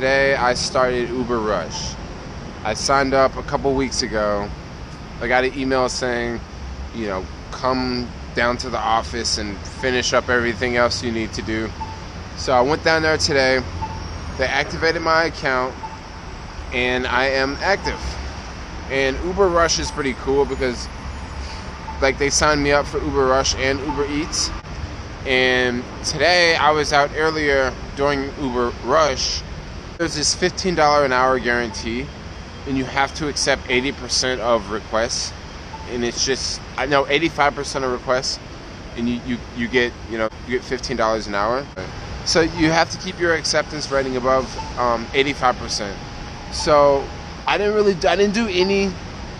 today I started Uber Rush. I signed up a couple weeks ago. I got an email saying, you know, come down to the office and finish up everything else you need to do. So I went down there today. They activated my account and I am active. And Uber Rush is pretty cool because like they signed me up for Uber Rush and Uber Eats. And today I was out earlier doing Uber Rush. There's this $15 an hour guarantee and you have to accept 80% of requests. And it's just, I know 85% of requests and you get, you get $15 an hour. So you have to keep your acceptance rating above 85%. So I didn't do any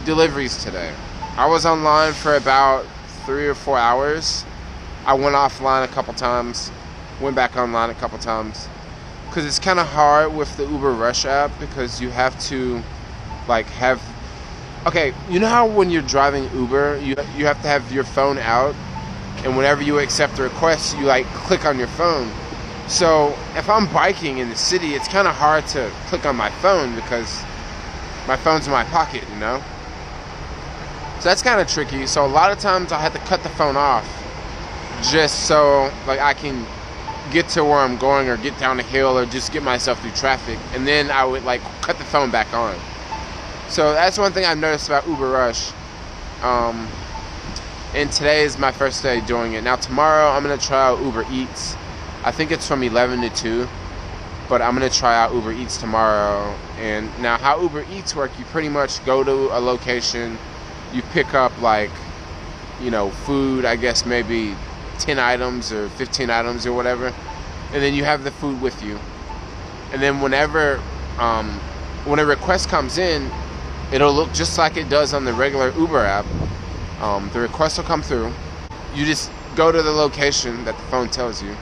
deliveries today. I was online for about 3 or 4 hours. I went offline a couple times, went back online a couple times, because it's kind of hard with the Uber Rush app because you have to okay, you know how when you're driving Uber, you have to have your phone out, and whenever you accept a request, you click on your phone. So if I'm biking in the city, it's kind of hard to click on my phone because my phone's in my pocket, So that's kind of tricky. So a lot of times I have to cut the phone off just so I can get to where I'm going or get down a hill or just get myself through traffic, and then I would cut the phone back on. So that's one thing I've noticed about Uber Rush. And today is my first day doing it. Now tomorrow I'm going to try out Uber Eats. I think it's from 11 to 2, but I'm going to try out Uber Eats tomorrow. And now how Uber Eats work, you pretty much go to a location, you pick up food, I guess maybe 10 items or 15 items or whatever, and then you have the food with you. And then whenever when a request comes in, it'll look just like it does on the regular Uber app. The request will come through. You just go to the location that the phone tells you,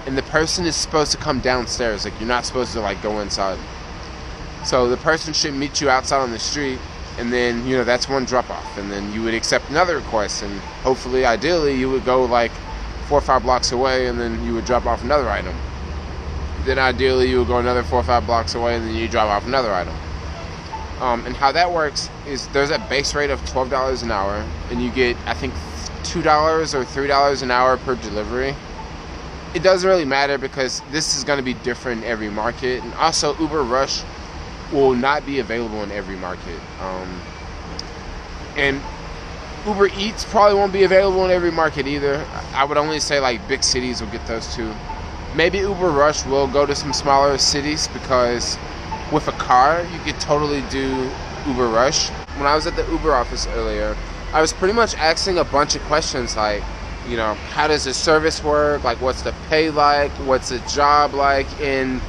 and the person is supposed to come downstairs. You're not supposed to go inside. So the person should meet you outside on the street, and then that's one drop off, and then you would accept another request, and hopefully, ideally, you would go 4 or 5 blocks away, and then you would drop off another item. Then ideally you would go another 4 or 5 blocks away, and then you drop off another item. And how that works is there's a base rate of $12 an hour, and you get, I think, $2 or $3 an hour per delivery. It doesn't really matter because this is going to be different in every market, and also Uber Rush will not be available in every market. And Uber Eats probably won't be available in every market either. I would only say big cities will get those two. Maybe Uber Rush will go to some smaller cities because with a car, you could totally do Uber Rush. When I was at the Uber office earlier, I was pretty much asking a bunch of questions how does the service work? What's the pay like? What's the job like? And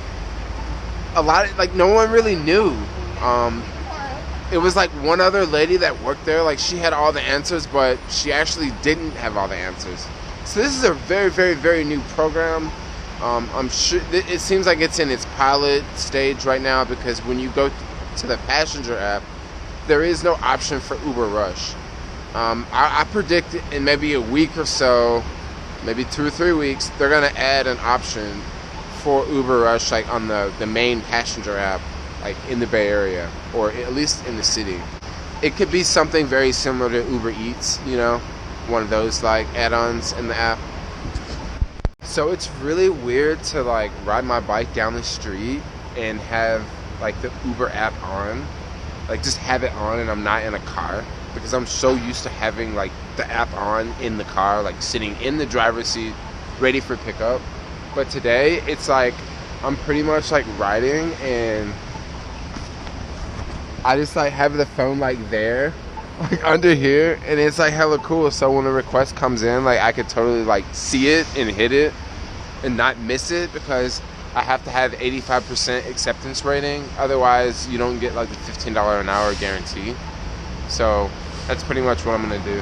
a lot of, no one really knew. It was one other lady that worked there, she had all the answers, but she actually didn't have all the answers. So this is a very, very, very new program. I'm sure it seems like it's in its pilot stage right now because when you go to the passenger app, there is no option for Uber Rush. I predict in maybe a week or so, maybe 2 or 3 weeks, they're going to add an option for Uber Rush on the main passenger app, in the Bay Area, or at least in the city. It could be something very similar to Uber Eats, one of those add-ons in the app. So it's really weird to ride my bike down the street and have the Uber app on, just have it on and I'm not in a car, because I'm so used to having the app on in the car, sitting in the driver's seat ready for pickup. But today it's I'm pretty much riding and I just have the phone there under here, and it's hella cool. So when a request comes in, I could totally see it and hit it and not miss it, because I have to have 85% acceptance rating, otherwise you don't get the $15 an hour guarantee. So that's pretty much what I'm gonna do.